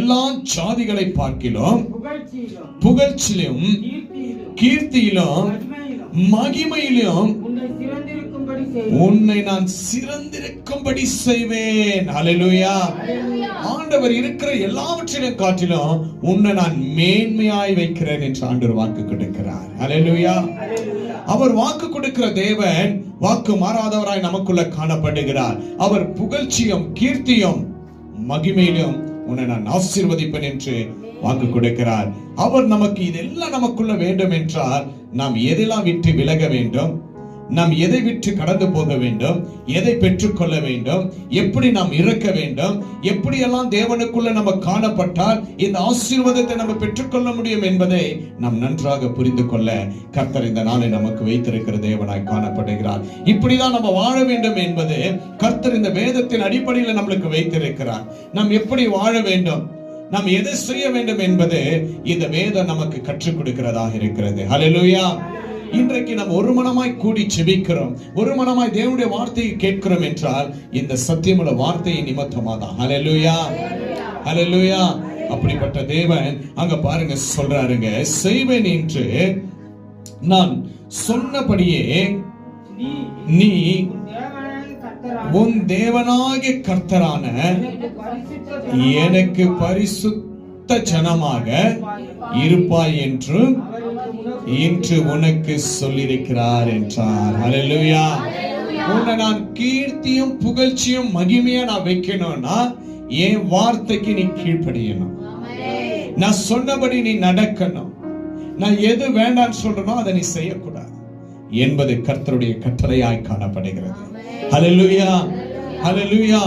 எல்லா ஜாதிகளை பார்க்கிலும் புகழ்ச்சியிலும் கீர்த்தியிலும் மகிமையிலும் உன்னை நான் சிறந்திருக்கும்படி செய்வேன். ஹல்லேலூயா. ஆண்டவர் இருக்கிற எல்லாவற்றிலும் காட்டிலும் உன்னை நான் மேன்மையாய் வைக்கிறேன் என்று ஆண்டவர் வாக்கு கொடுக்கிறார். ஹல்லேலூயா. அவர் வாக்கு கொடுக்கிற தேவன் வாக்கு மாறாதவராய் நமக்குள்ள காணப்படுகிறார். அவர் புகழ்ச்சியும் கீர்த்தியும் மகிமையிலும் உன்னை நான் ஆசீர்வதிப்பேன் என்று வாக்கு கொடுக்கிறார். அவர் நமக்கு இதெல்லாம் நமக்குள்ள வேண்டும் என்றால் நாம் எதெல்லாம் விட்டு விலக வேண்டும், நாம் எதை விட்டு கடந்து போக வேண்டும், எதை பெற்றுக்கொள்ள வேண்டும், எப்படி நாம் இருக்க வேண்டும், எப்படியெல்லாம் தேவனுக்குள்ள நம்ம காணப்பட்டால் இந்த ஆசீர்வாதத்தை நம்ம பெற்றுக்கொள்ள முடியும் என்பதை நாம் நன்றாக புரிந்து கொள்ள கர்த்தர் இந்த நாளை நமக்கு வைத்திருக்கிற தேவனாய் காணப்படுகிறார். இப்படிதான் நம்ம வாழ வேண்டும் என்பது கர்த்தர் இந்த வேதத்தின் அடிப்படையில் நம்மளுக்கு வைத்திருக்கிறார். நாம் எப்படி வாழ வேண்டும், நாம் எதை செய்ய வேண்டும் என்பது இந்த வேதம் நமக்கு கற்றுக் கொடுக்கிறதாக இருக்கிறது. ஹல்லேலூயா. இன்றைக்கு நாம் ஒரு மனமாய் கூடி செபிக்கிறோம், ஒரு மனமாய் தேவனுடைய வார்த்தையை கேட்கிறோம் என்றால் இந்த சத்தியமுள்ள வார்த்தையின் நிமித்தமாதான். ஹல்லேலூயா, ஹல்லேலூயா. அப்படிப்பட்ட தேவன் அங்க பாருங்க சொல்றாருங்க, செய்வேன் என்று நான் சொன்னபடியே நீ உன் தேவனாகிய கர்த்தரான எனக்கு பரிசுத்த ஜனமாக இருப்பாய் என்று இன்று உனக்கு சொல்லியிருக்கிறார் என்றார். ஹல்லேலூயா. உன்னை நான் கீர்த்தியும் புகழ்ச்சியும் மகிமையா நான் வைக்கணும்னா என் வார்த்தைக்கு நீ கீழ்ப்படியணும். நான் சொன்னபடி நீ நடக்கணும். நான் எது வேண்டான்னு சொல்றனோ அதை நீ செய்யக்கூடாது என்பது கர்த்தருடைய கட்டளையாய் காணப்படுகிறது. ஹல்லேலூயா, ஹல்லேலூயா.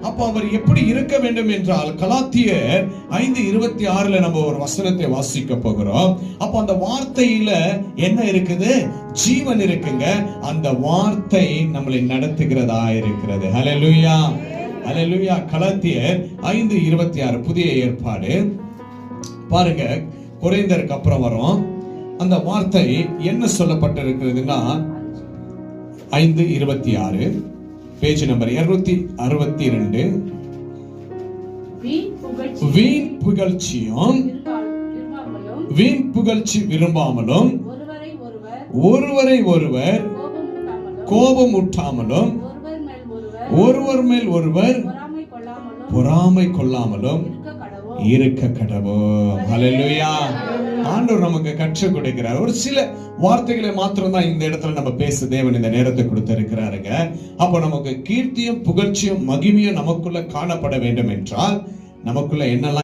அப்போ அவர் எப்படி இருக்க வேண்டும் என்றால் கலாத்தியர் 5:26 நம்ம ஒரு வசனத்தை வாசிக்க போகிறோம். அப்போ அந்த வார்த்தையில என்ன இருக்குது? ஜீவன் இருக்குங்க. அந்த வார்த்தை நம்மளை நடத்துகிறதா இருக்கிறது. ஹல்லேலூயா, ஹல்லேலூயா. கலாத்தியர் 5:26 புதிய ஏற்பாடு பாருங்க, குறைந்தருக்கு அப்புறம் வரும். அந்த வார்த்தை என்ன சொல்லப்பட்டிருக்கிறதுனா 5:26 பேஜ் நம்பர் 262. வீண் புகழ்ச்சி விரும்பாமலும் ஒருவரை ஒருவர் கோபம் ஊட்டாமலும் ஒருவர் மேல் ஒருவர் பொறாமை கொள்ளாமலும் இருக்க கடவோம். ஹல்லேலூயா. ஆண்டவர் நமக்கு கற்றுக் கொடுக்கிறார். ஒரு சில வார்த்தைகளை மாத்திரம் தான் இந்த இடத்துல நம்ம பேச தேவன் இந்த நேரத்தை கொடுத்திருக்கிறாருங்க. அப்போ நமக்கு கீர்த்தியும் புகழ்ச்சியும் மகிமையும் நமக்குள்ள காணப்பட வேண்டும் என்றால் நமக்குள்ள என்னெல்லாம்